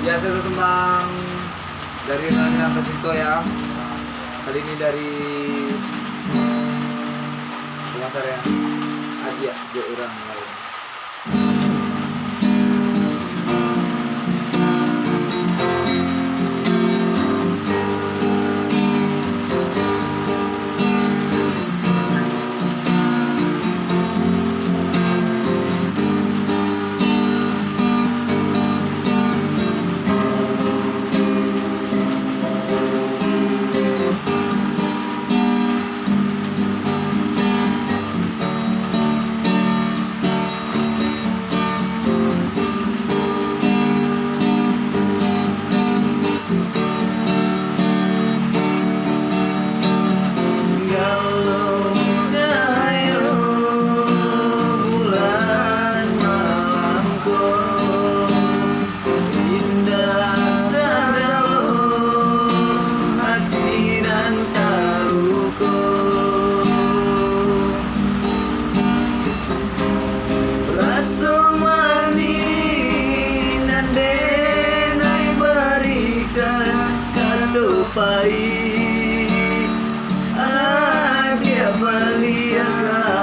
biasa itu tentang dari Nani sampai Sinto ya. Kali ini dari pengasar ya. Adia dia orang lain. Pai dia baliakan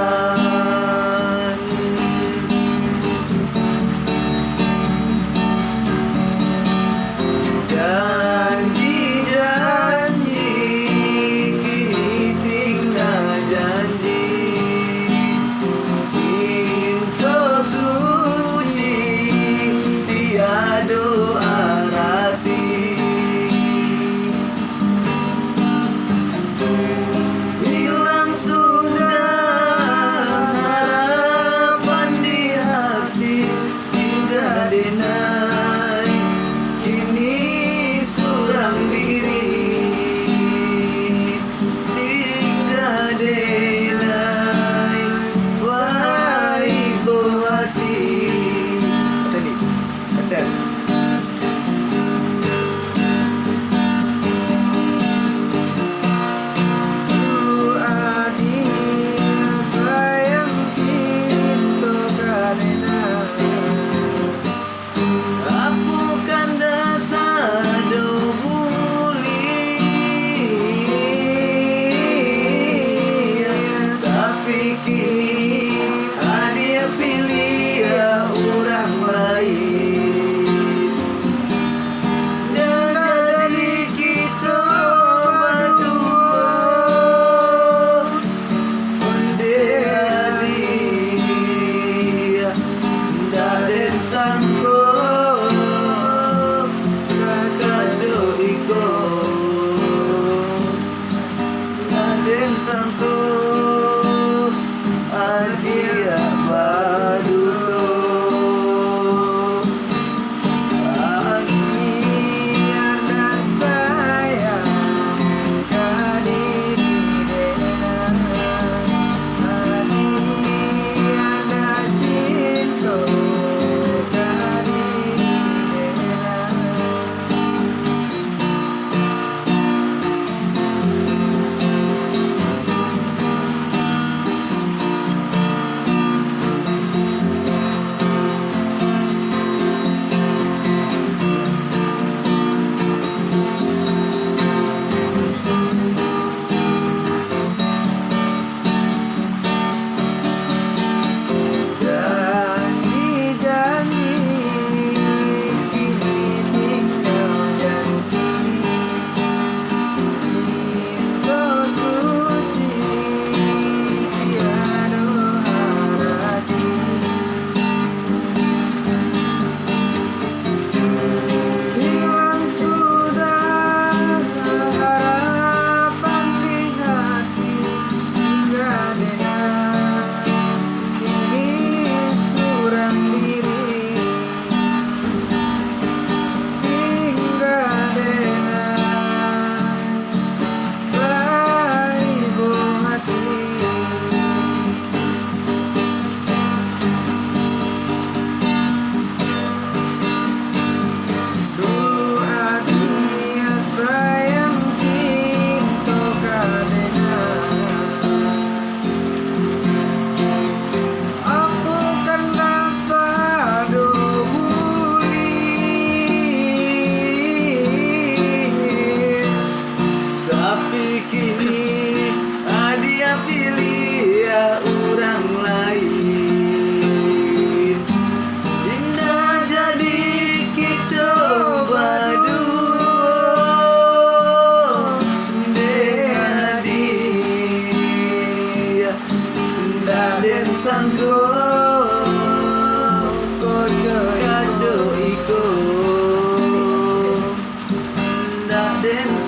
janji-janji kini tinggal janji cinta suci tiada arti.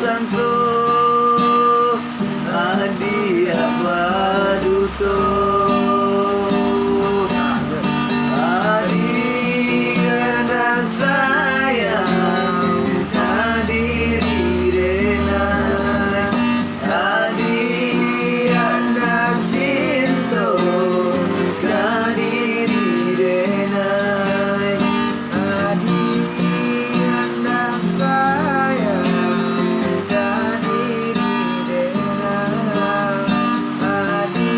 santo adi abaduto adi ganda sayang kadiri denai adi ganda cinta kadiri denai adi ganda sayang kadiri denai adi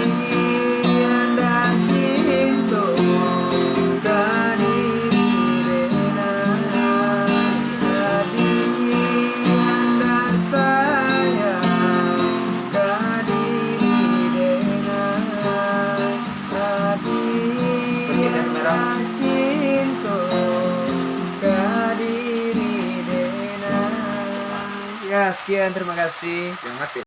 ganda cinta kadiri denai adi ganda sayang kadiri denai adi ganda cinta kadiri denai. Ya, sekian, terima kasih. Yang mati.